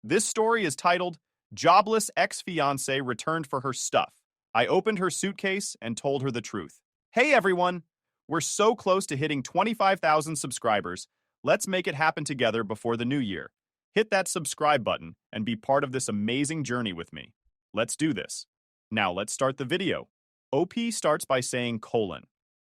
This story is titled Jobless Ex-Fiancée Returned for Her Stuff. I opened her suitcase and told her the truth. Hey everyone! We're so close to hitting 25,000 subscribers. Let's make it happen together before the new year. Hit that subscribe button and be part of this amazing journey with me. Let's do this. Now let's start the video. OP starts by saying,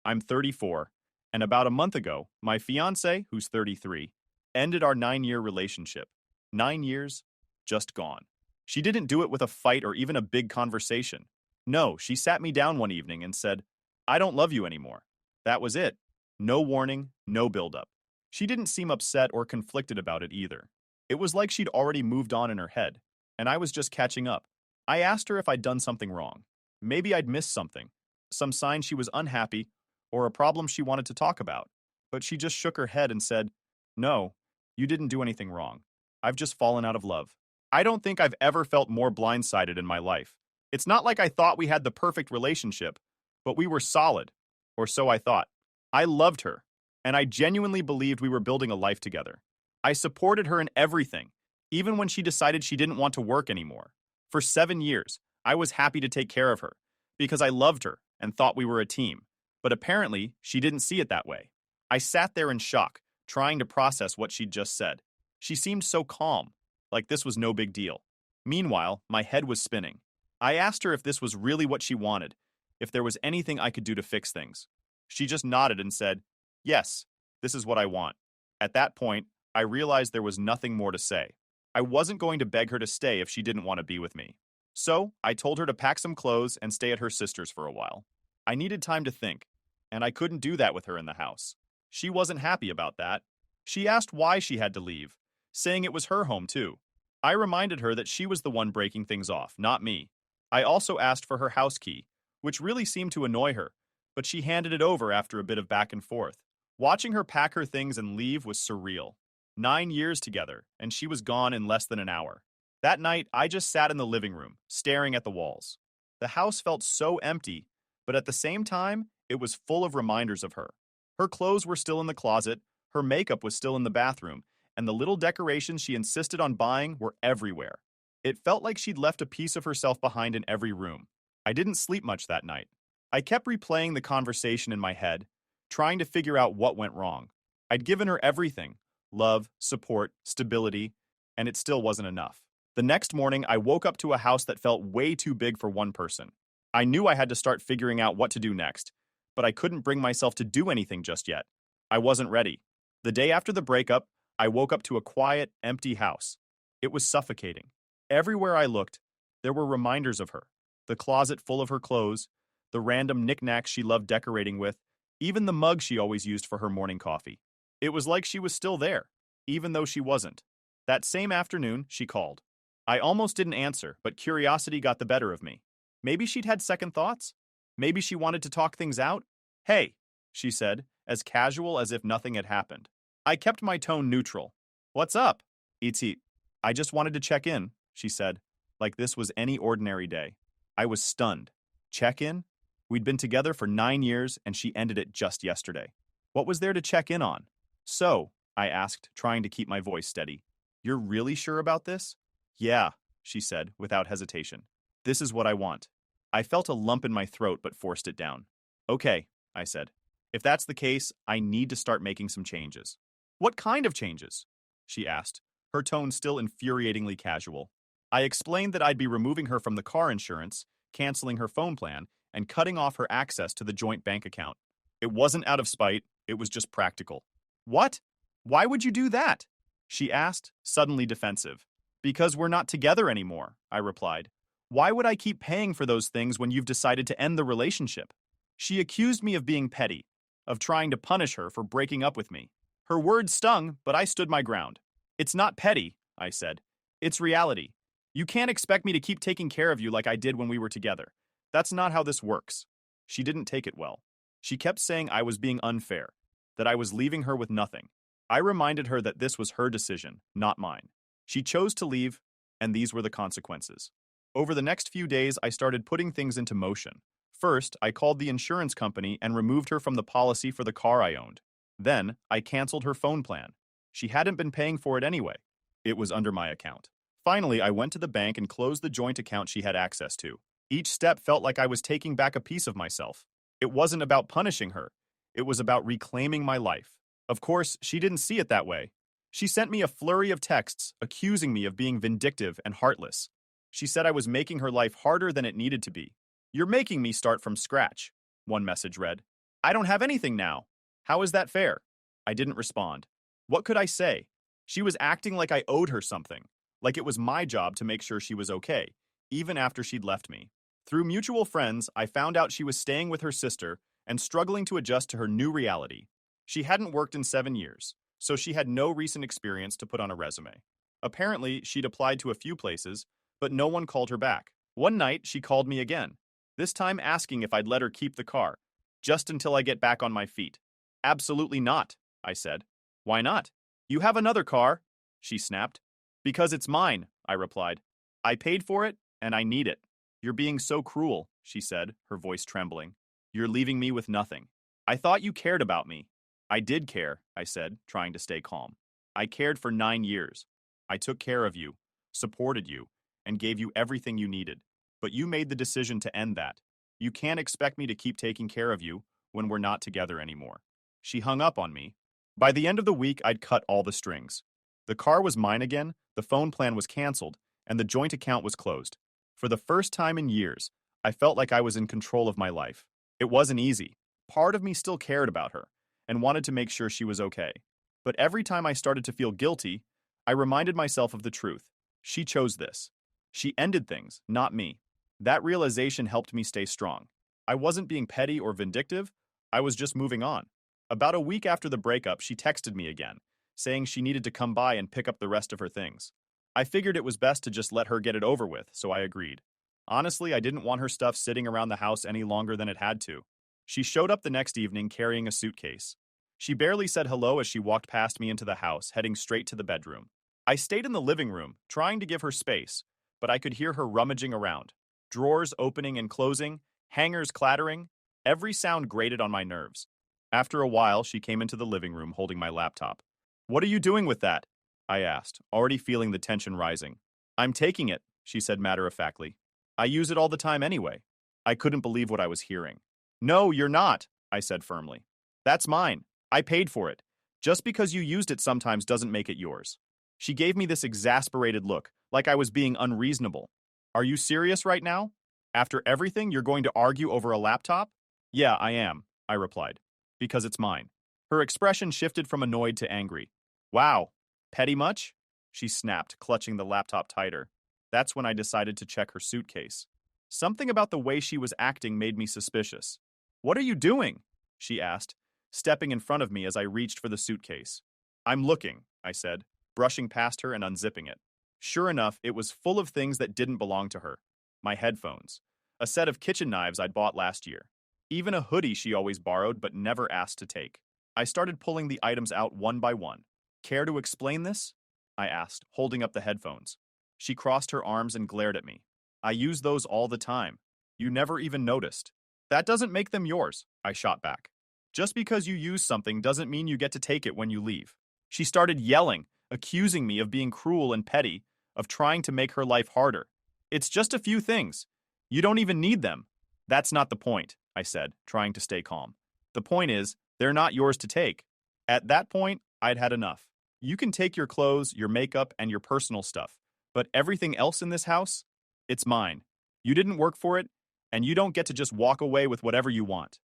I'm 34, and about a month ago, my fiancé, who's 33, ended our 9-year relationship. 9 years, just gone. She didn't do it with a fight or even a big conversation. No, she sat me down one evening and said, I don't love you anymore. That was it. No warning, no buildup. She didn't seem upset or conflicted about it either. It was like she'd already moved on in her head, and I was just catching up. I asked her if I'd done something wrong. Maybe I'd missed something, some sign she was unhappy, or a problem she wanted to talk about. But she just shook her head and said, No, you didn't do anything wrong. I've just fallen out of love. I don't think I've ever felt more blindsided in my life. It's not like I thought we had the perfect relationship, but we were solid, or so I thought. I loved her, and I genuinely believed we were building a life together. I supported her in everything, even when she decided she didn't want to work anymore. For 7 years, I was happy to take care of her, because I loved her and thought we were a team. But apparently, she didn't see it that way. I sat there in shock, trying to process what she'd just said. She seemed so calm, like this was no big deal. Meanwhile, my head was spinning. I asked her if this was really what she wanted, if there was anything I could do to fix things. She just nodded and said, Yes, this is what I want. At that point, I realized there was nothing more to say. I wasn't going to beg her to stay if she didn't want to be with me. So, I told her to pack some clothes and stay at her sister's for a while. I needed time to think, and I couldn't do that with her in the house. She wasn't happy about that. She asked why she had to leave, saying it was her home too. I reminded her that she was the one breaking things off, not me. I also asked for her house key, which really seemed to annoy her, but she handed it over after a bit of back and forth. Watching her pack her things and leave was surreal. 9 years together, and she was gone in less than an hour. That night, I just sat in the living room, staring at the walls. The house felt so empty, but at the same time, it was full of reminders of her. Her clothes were still in the closet, her makeup was still in the bathroom, and the little decorations she insisted on buying were everywhere. It felt like she'd left a piece of herself behind in every room. I didn't sleep much that night. I kept replaying the conversation in my head, trying to figure out what went wrong. I'd given her everything: love, support, stability, and it still wasn't enough. The next morning, I woke up to a house that felt way too big for one person. I knew I had to start figuring out what to do next, but I couldn't bring myself to do anything just yet. I wasn't ready. The day after the breakup, I woke up to a quiet, empty house. It was suffocating. Everywhere I looked, there were reminders of her. The closet full of her clothes, the random knickknacks she loved decorating with, even the mug she always used for her morning coffee. It was like she was still there, even though she wasn't. That same afternoon, she called. I almost didn't answer, but curiosity got the better of me. Maybe she'd had second thoughts? Maybe she wanted to talk things out? Hey, she said, as casual as if nothing had happened. I kept my tone neutral. What's up? Iti. I just wanted to check in, she said, like this was any ordinary day. I was stunned. Check in? We'd been together for 9 years, and she ended it just yesterday. What was there to check in on? So, I asked, trying to keep my voice steady. You're really sure about this? Yeah, she said, without hesitation. This is what I want. I felt a lump in my throat but forced it down. Okay, I said. If that's the case, I need to start making some changes. What kind of changes? She asked, her tone still infuriatingly casual. I explained that I'd be removing her from the car insurance, canceling her phone plan, and cutting off her access to the joint bank account. It wasn't out of spite, it was just practical. What? Why would you do that? She asked, suddenly defensive. Because we're not together anymore, I replied. Why would I keep paying for those things when you've decided to end the relationship? She accused me of being petty, of trying to punish her for breaking up with me. Her words stung, but I stood my ground. It's not petty, I said. It's reality. You can't expect me to keep taking care of you like I did when we were together. That's not how this works. She didn't take it well. She kept saying I was being unfair, that I was leaving her with nothing. I reminded her that this was her decision, not mine. She chose to leave, and these were the consequences. Over the next few days, I started putting things into motion. First, I called the insurance company and removed her from the policy for the car I owned. Then, I canceled her phone plan. She hadn't been paying for it anyway. It was under my account. Finally, I went to the bank and closed the joint account she had access to. Each step felt like I was taking back a piece of myself. It wasn't about punishing her. It was about reclaiming my life. Of course, she didn't see it that way. She sent me a flurry of texts accusing me of being vindictive and heartless. She said I was making her life harder than it needed to be. "You're making me start from scratch," one message read. "I don't have anything now. How is that fair?" I didn't respond. What could I say? She was acting like I owed her something, like it was my job to make sure she was okay, even after she'd left me. Through mutual friends, I found out she was staying with her sister and struggling to adjust to her new reality. She hadn't worked in 7 years, so she had no recent experience to put on a resume. Apparently, she'd applied to a few places, but no one called her back. One night, she called me again, this time asking if I'd let her keep the car, just until I get back on my feet. "Absolutely not," I said. "Why not?" "You have another car," she snapped. "Because it's mine," I replied. "I paid for it, and I need it." "You're being so cruel," she said, her voice trembling. "You're leaving me with nothing." "I thought you cared about me." "I did care," I said, trying to stay calm. "I cared for 9 years. I took care of you, supported you, and gave you everything you needed. But you made the decision to end that. You can't expect me to keep taking care of you when we're not together anymore." She hung up on me. By the end of the week, I'd cut all the strings. The car was mine again, the phone plan was canceled, and the joint account was closed. For the first time in years, I felt like I was in control of my life. It wasn't easy. Part of me still cared about her and wanted to make sure she was okay. But every time I started to feel guilty, I reminded myself of the truth. She chose this. She ended things, not me. That realization helped me stay strong. I wasn't being petty or vindictive, I was just moving on. About a week after the breakup, she texted me again, saying she needed to come by and pick up the rest of her things. I figured it was best to just let her get it over with, so I agreed. Honestly, I didn't want her stuff sitting around the house any longer than it had to. She showed up the next evening carrying a suitcase. She barely said hello as she walked past me into the house, heading straight to the bedroom. I stayed in the living room, trying to give her space, but I could hear her rummaging around. Drawers opening and closing, hangers clattering. Every sound grated on my nerves. After a while, she came into the living room holding my laptop. "What are you doing with that?" I asked, already feeling the tension rising. "I'm taking it," she said matter-of-factly. "I use it all the time anyway." I couldn't believe what I was hearing. "No, you're not," I said firmly. "That's mine. I paid for it. Just because you used it sometimes doesn't make it yours." She gave me this exasperated look, like I was being unreasonable. "Are you serious right now? After everything, you're going to argue over a laptop?" "Yeah, I am," I replied. "Because it's mine." Her expression shifted from annoyed to angry. "Wow, petty much?" she snapped, clutching the laptop tighter. That's when I decided to check her suitcase. Something about the way she was acting made me suspicious. "What are you doing?" she asked, stepping in front of me as I reached for the suitcase. "I'm looking," I said, brushing past her and unzipping it. Sure enough, it was full of things that didn't belong to her. My headphones, a set of kitchen knives I'd bought last year, even a hoodie she always borrowed but never asked to take. I started pulling the items out one by one. "Care to explain this?" I asked, holding up the headphones. She crossed her arms and glared at me. "I use those all the time. You never even noticed." "That doesn't make them yours," I shot back. "Just because you use something doesn't mean you get to take it when you leave." She started yelling, accusing me of being cruel and petty, of trying to make her life harder. "It's just a few things. You don't even need them." "That's not the point," I said, trying to stay calm. "The point is, they're not yours to take." At that point, I'd had enough. "You can take your clothes, your makeup, and your personal stuff, but everything else in this house? It's mine. You didn't work for it, and you don't get to just walk away with whatever you want."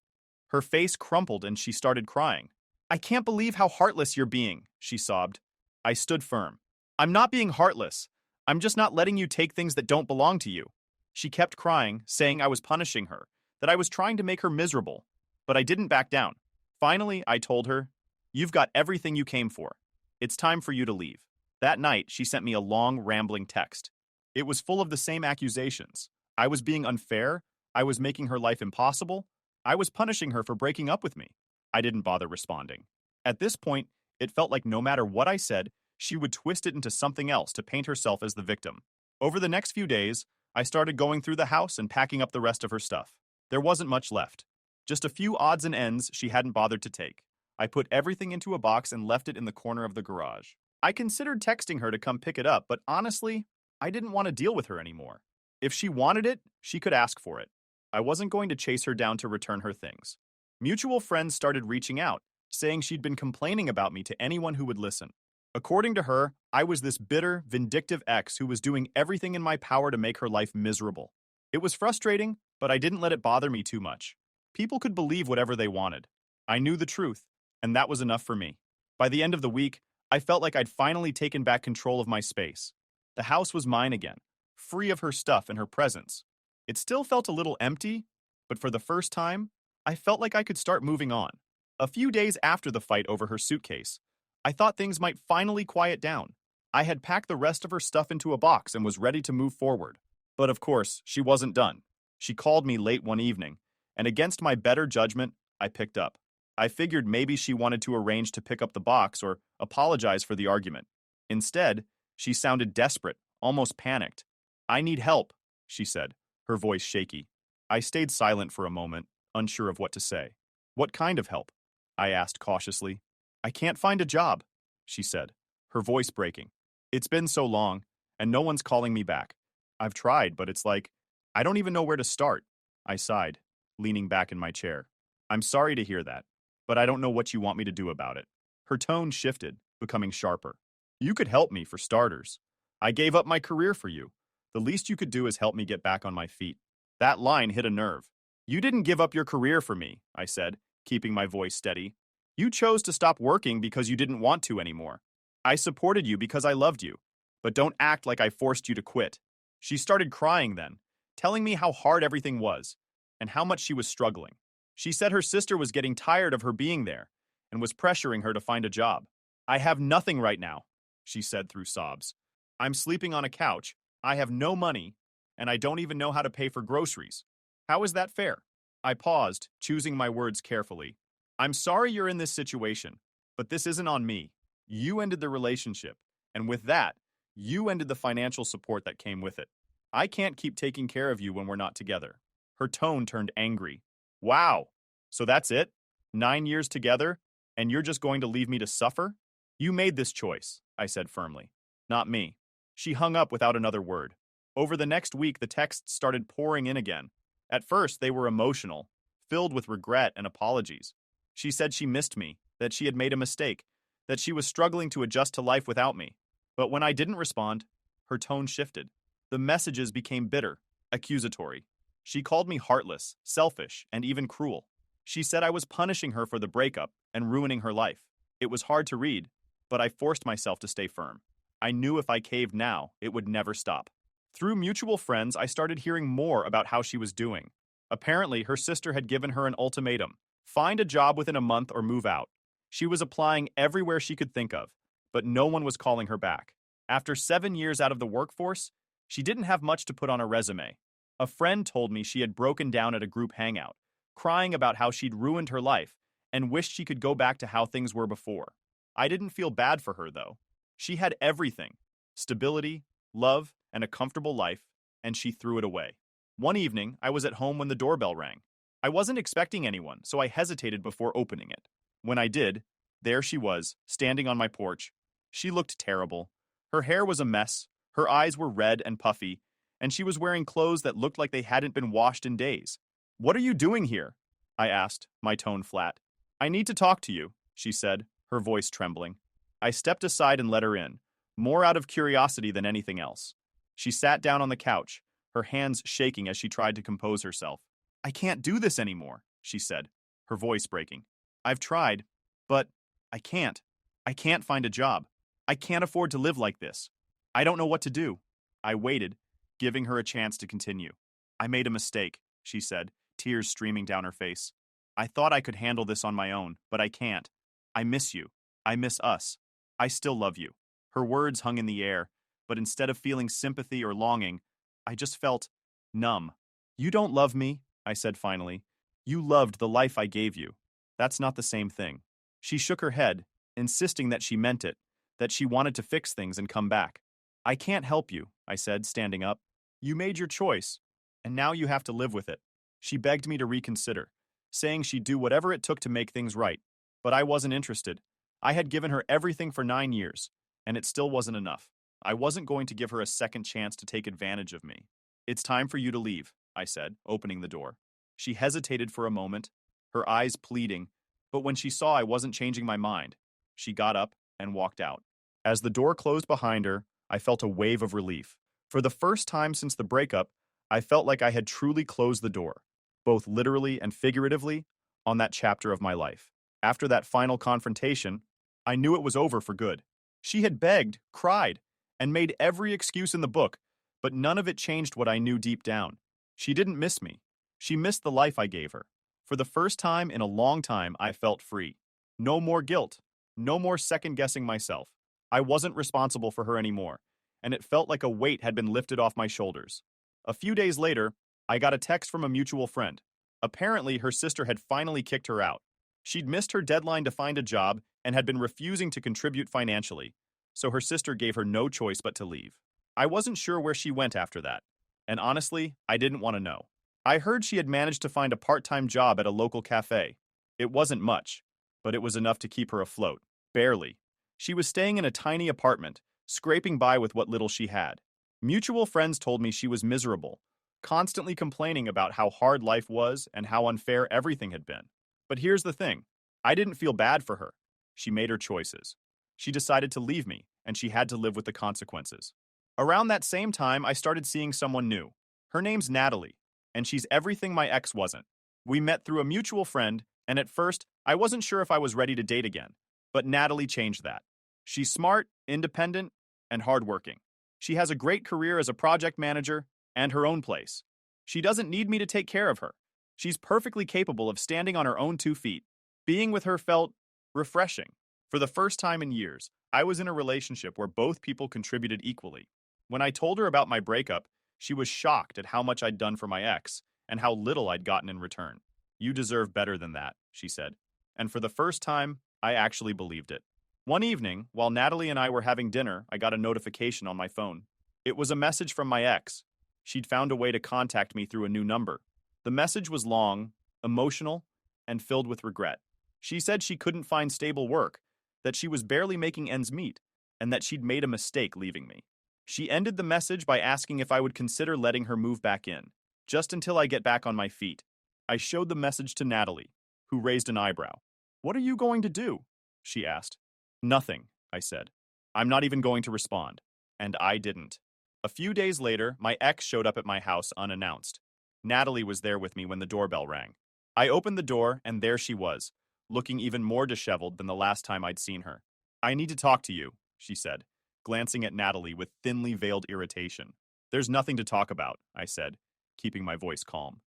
Her face crumpled and she started crying. "I can't believe how heartless you're being," she sobbed. I stood firm. "I'm not being heartless. I'm just not letting you take things that don't belong to you." She kept crying, saying I was punishing her, that I was trying to make her miserable. But I didn't back down. Finally, I told her, "You've got everything you came for. It's time for you to leave." That night, she sent me a long, rambling text. It was full of the same accusations. I was being unfair. I was making her life impossible. I was punishing her for breaking up with me. I didn't bother responding. At this point, it felt like no matter what I said, she would twist it into something else to paint herself as the victim. Over the next few days, I started going through the house and packing up the rest of her stuff. There wasn't much left. Just a few odds and ends she hadn't bothered to take. I put everything into a box and left it in the corner of the garage. I considered texting her to come pick it up, but honestly, I didn't want to deal with her anymore. If she wanted it, she could ask for it. I wasn't going to chase her down to return her things. Mutual friends started reaching out, saying she'd been complaining about me to anyone who would listen. According to her, I was this bitter, vindictive ex who was doing everything in my power to make her life miserable. It was frustrating, but I didn't let it bother me too much. People could believe whatever they wanted. I knew the truth, and that was enough for me. By the end of the week, I felt like I'd finally taken back control of my space. The house was mine again, free of her stuff and her presence. It still felt a little empty, but for the first time, I felt like I could start moving on. A few days after the fight over her suitcase, I thought things might finally quiet down. I had packed the rest of her stuff into a box and was ready to move forward. But of course, she wasn't done. She called me late one evening, and against my better judgment, I picked up. I figured maybe she wanted to arrange to pick up the box or apologize for the argument. Instead, she sounded desperate, almost panicked. "I need help," she said, her voice shaky. I stayed silent for a moment, unsure of what to say. "What kind of help?" I asked cautiously. "I can't find a job," she said, her voice breaking. "It's been so long, and no one's calling me back. I've tried, but it's like, I don't even know where to start." I sighed, leaning back in my chair. "I'm sorry to hear that, but I don't know what you want me to do about it." Her tone shifted, becoming sharper. "You could help me, for starters. I gave up my career for you. The least you could do is help me get back on my feet." That line hit a nerve. "You didn't give up your career for me," I said, keeping my voice steady. "You chose to stop working because you didn't want to anymore. I supported you because I loved you, but don't act like I forced you to quit." She started crying then, telling me how hard everything was and how much she was struggling. She said her sister was getting tired of her being there and was pressuring her to find a job. "I have nothing right now," she said through sobs. "I'm sleeping on a couch, I have no money, and I don't even know how to pay for groceries. How is that fair?" I paused, choosing my words carefully. "I'm sorry you're in this situation, but this isn't on me. You ended the relationship, and with that, you ended the financial support that came with it. I can't keep taking care of you when we're not together." Her tone turned angry. "Wow, so that's it? 9 years together, and you're just going to leave me to suffer?" "You made this choice," I said firmly. "Not me." She hung up without another word. Over the next week, the texts started pouring in again. At first, they were emotional, filled with regret and apologies. She said she missed me, that she had made a mistake, that she was struggling to adjust to life without me. But when I didn't respond, her tone shifted. The messages became bitter, accusatory. She called me heartless, selfish, and even cruel. She said I was punishing her for the breakup and ruining her life. It was hard to read, but I forced myself to stay firm. I knew if I caved now, it would never stop. Through mutual friends, I started hearing more about how she was doing. Apparently, her sister had given her an ultimatum: find a job within a month or move out. She was applying everywhere she could think of, but no one was calling her back. After 7 years out of the workforce, she didn't have much to put on her resume. A friend told me she had broken down at a group hangout, crying about how she'd ruined her life and wished she could go back to how things were before. I didn't feel bad for her, though. She had everything: stability, love, and a comfortable life, and she threw it away. One evening, I was at home when the doorbell rang. I wasn't expecting anyone, so I hesitated before opening it. When I did, there she was, standing on my porch. She looked terrible. Her hair was a mess, her eyes were red and puffy, and she was wearing clothes that looked like they hadn't been washed in days. "What are you doing here?" I asked, my tone flat. "I need to talk to you," she said, her voice trembling. I stepped aside and let her in, more out of curiosity than anything else. She sat down on the couch, her hands shaking as she tried to compose herself. "I can't do this anymore," she said, her voice breaking. "I've tried, but I can't. I can't find a job. I can't afford to live like this. I don't know what to do." I waited, giving her a chance to continue. "I made a mistake," she said, tears streaming down her face. "I thought I could handle this on my own, but I can't. I miss you. I miss us. I still love you." Her words hung in the air, but instead of feeling sympathy or longing, I just felt numb. "You don't love me," I said finally. "You loved the life I gave you. That's not the same thing." She shook her head, insisting that she meant it, that she wanted to fix things and come back. "I can't help you," I said, standing up. "You made your choice, and now you have to live with it." She begged me to reconsider, saying she'd do whatever it took to make things right. But I wasn't interested. I had given her everything for 9 years, and it still wasn't enough. I wasn't going to give her a second chance to take advantage of me. It's time for you to leave, I said, opening the door. She hesitated for a moment, her eyes pleading, but when she saw I wasn't changing my mind, she got up and walked out. As the door closed behind her, I felt a wave of relief. For the first time since the breakup, I felt like I had truly closed the door, both literally and figuratively, on that chapter of my life. After that final confrontation, I knew it was over for good. She had begged, cried, and made every excuse in the book, but none of it changed what I knew deep down. She didn't miss me. She missed the life I gave her. For the first time in a long time, I felt free. No more guilt. No more second-guessing myself. I wasn't responsible for her anymore, and it felt like a weight had been lifted off my shoulders. A few days later, I got a text from a mutual friend. Apparently, her sister had finally kicked her out. She'd missed her deadline to find a job and had been refusing to contribute financially, so her sister gave her no choice but to leave. I wasn't sure where she went after that, and honestly, I didn't want to know. I heard she had managed to find a part-time job at a local cafe. It wasn't much, but it was enough to keep her afloat. Barely. She was staying in a tiny apartment, scraping by with what little she had. Mutual friends told me she was miserable, constantly complaining about how hard life was and how unfair everything had been. But here's the thing. I didn't feel bad for her. She made her choices. She decided to leave me, and she had to live with the consequences. Around that same time, I started seeing someone new. Her name's Natalie, and she's everything my ex wasn't. We met through a mutual friend, and at first, I wasn't sure if I was ready to date again. But Natalie changed that. She's smart, independent, and hardworking. She has a great career as a project manager and her own place. She doesn't need me to take care of her. She's perfectly capable of standing on her own 2 feet. Being with her felt refreshing. For the first time in years, I was in a relationship where both people contributed equally. When I told her about my breakup, she was shocked at how much I'd done for my ex and how little I'd gotten in return. "You deserve better than that," she said. And for the first time, I actually believed it. One evening, while Natalie and I were having dinner, I got a notification on my phone. It was a message from my ex. She'd found a way to contact me through a new number. The message was long, emotional, and filled with regret. She said she couldn't find stable work, that she was barely making ends meet, and that she'd made a mistake leaving me. She ended the message by asking if I would consider letting her move back in, just until I get back on my feet. I showed the message to Natalie, who raised an eyebrow. "What are you going to do?" she asked. "Nothing," I said. "I'm not even going to respond." And I didn't. A few days later, my ex showed up at my house unannounced. Natalie was there with me when the doorbell rang. I opened the door, and there she was, looking even more disheveled than the last time I'd seen her. "I need to talk to you," she said, glancing at Natalie with thinly veiled irritation. "There's nothing to talk about," I said, keeping my voice calm.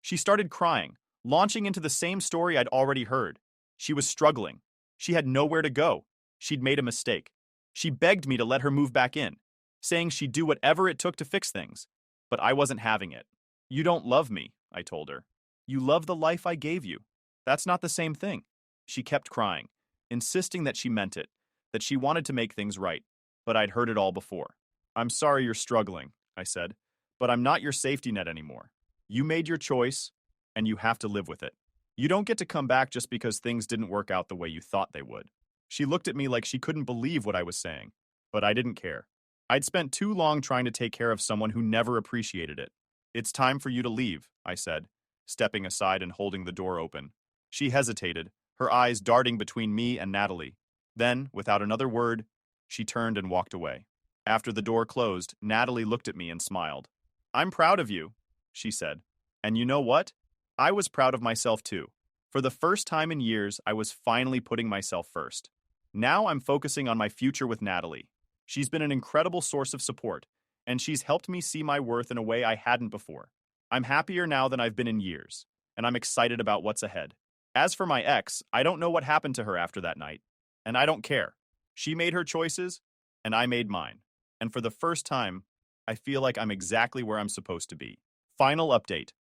She started crying, launching into the same story I'd already heard. She was struggling. She had nowhere to go. She'd made a mistake. She begged me to let her move back in, saying she'd do whatever it took to fix things. But I wasn't having it. "You don't love me," I told her. "You love the life I gave you. That's not the same thing." She kept crying, insisting that she meant it, that she wanted to make things right. But I'd heard it all before. "I'm sorry you're struggling," I said, "but I'm not your safety net anymore. You made your choice, and you have to live with it. You don't get to come back just because things didn't work out the way you thought they would." She looked at me like she couldn't believe what I was saying, but I didn't care. I'd spent too long trying to take care of someone who never appreciated it. "It's time for you to leave," I said, stepping aside and holding the door open. She hesitated, her eyes darting between me and Natalie. Then, without another word, she turned and walked away. After the door closed, Natalie looked at me and smiled. "I'm proud of you," she said. And you know what? I was proud of myself too. For the first time in years, I was finally putting myself first. Now I'm focusing on my future with Natalie. She's been an incredible source of support, and she's helped me see my worth in a way I hadn't before. I'm happier now than I've been in years, and I'm excited about what's ahead. As for my ex, I don't know what happened to her after that night, and I don't care. She made her choices, and I made mine. And for the first time, I feel like I'm exactly where I'm supposed to be. Final update.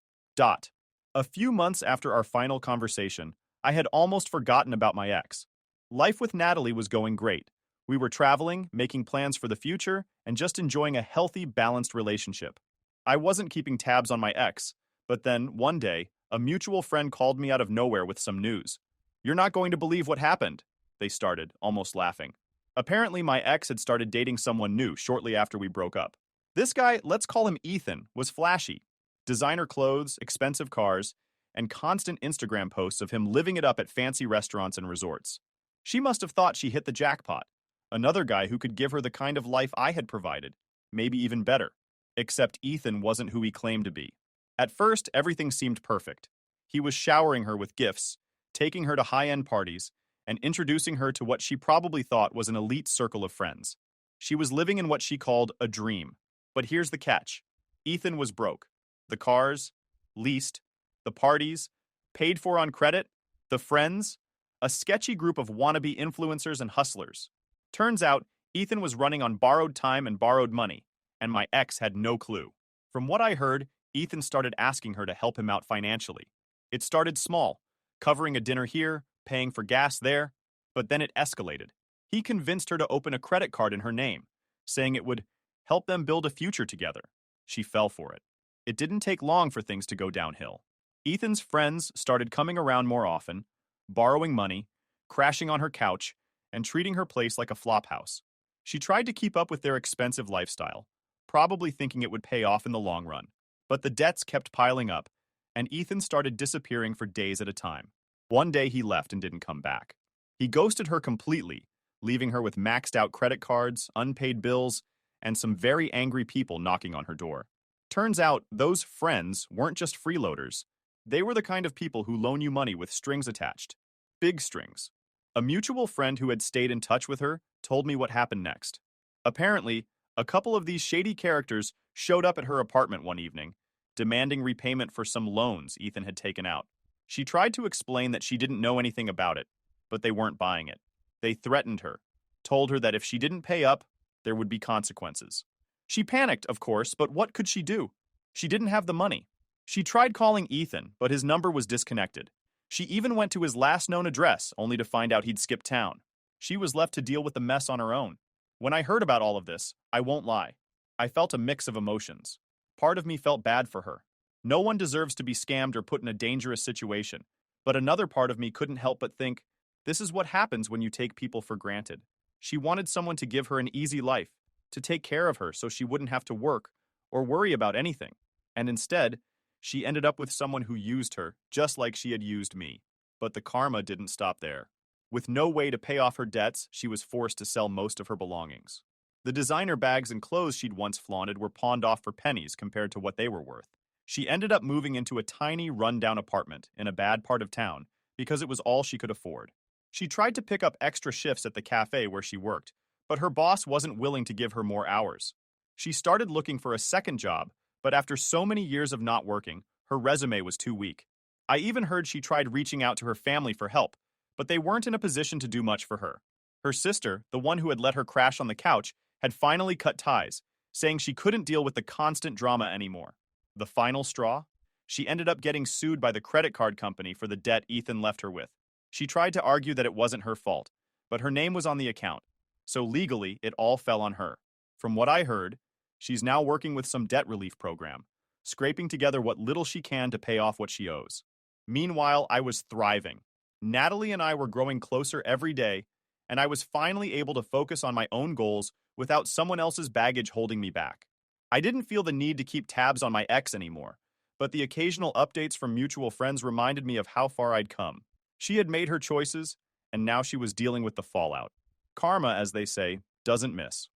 A few months after our final conversation, I had almost forgotten about my ex. Life with Natalie was going great. We were traveling, making plans for the future, and just enjoying a healthy, balanced relationship. I wasn't keeping tabs on my ex, but then, one day, a mutual friend called me out of nowhere with some news. "You're not going to believe what happened," they started, almost laughing. Apparently, my ex had started dating someone new shortly after we broke up. This guy, let's call him Ethan, was flashy. Designer clothes, expensive cars, and constant Instagram posts of him living it up at fancy restaurants and resorts. She must have thought she hit the jackpot. Another guy who could give her the kind of life I had provided, maybe even better. Except Ethan wasn't who he claimed to be. At first, everything seemed perfect. He was showering her with gifts, taking her to high-end parties, and introducing her to what she probably thought was an elite circle of friends. She was living in what she called a dream. But here's the catch. Ethan was broke. The cars, leased, the parties, paid for on credit, the friends, a sketchy group of wannabe influencers and hustlers. Turns out, Ethan was running on borrowed time and borrowed money, and my ex had no clue. From what I heard, Ethan started asking her to help him out financially. It started small, covering a dinner here, paying for gas there, but then it escalated. He convinced her to open a credit card in her name, saying it would help them build a future together. She fell for it. It didn't take long for things to go downhill. Ethan's friends started coming around more often, borrowing money, crashing on her couch, and treating her place like a flophouse. She tried to keep up with their expensive lifestyle, probably thinking it would pay off in the long run. But the debts kept piling up, and Ethan started disappearing for days at a time. One day he left and didn't come back. He ghosted her completely, leaving her with maxed out credit cards, unpaid bills, and some very angry people knocking on her door. Turns out, those friends weren't just freeloaders. They were the kind of people who loan you money with strings attached. Big strings. A mutual friend who had stayed in touch with her told me what happened next. Apparently, a couple of these shady characters showed up at her apartment one evening, demanding repayment for some loans Ethan had taken out. She tried to explain that she didn't know anything about it, but they weren't buying it. They threatened her, told her that if she didn't pay up, there would be consequences. She panicked, of course, but what could she do? She didn't have the money. She tried calling Ethan, but his number was disconnected. She even went to his last known address, only to find out he'd skipped town. She was left to deal with the mess on her own. When I heard about all of this, I won't lie, I felt a mix of emotions. Part of me felt bad for her. No one deserves to be scammed or put in a dangerous situation. But another part of me couldn't help but think, this is what happens when you take people for granted. She wanted someone to give her an easy life, to take care of her so she wouldn't have to work or worry about anything. And instead, she ended up with someone who used her, just like she had used me. But the karma didn't stop there. With no way to pay off her debts, she was forced to sell most of her belongings. The designer bags and clothes she'd once flaunted were pawned off for pennies compared to what they were worth. She ended up moving into a tiny, run-down apartment in a bad part of town because it was all she could afford. She tried to pick up extra shifts at the cafe where she worked, but her boss wasn't willing to give her more hours. She started looking for a second job, but after so many years of not working, her resume was too weak. I even heard she tried reaching out to her family for help, but they weren't in a position to do much for her. Her sister, the one who had let her crash on the couch, had finally cut ties, saying she couldn't deal with the constant drama anymore. The final straw? She ended up getting sued by the credit card company for the debt Ethan left her with. She tried to argue that it wasn't her fault, but her name was on the account, so legally it all fell on her. From what I heard, she's now working with some debt relief program, scraping together what little she can to pay off what she owes. Meanwhile, I was thriving. Natalie and I were growing closer every day, and I was finally able to focus on my own goals without someone else's baggage holding me back. I didn't feel the need to keep tabs on my ex anymore, but the occasional updates from mutual friends reminded me of how far I'd come. She had made her choices, and now she was dealing with the fallout. Karma, as they say, doesn't miss.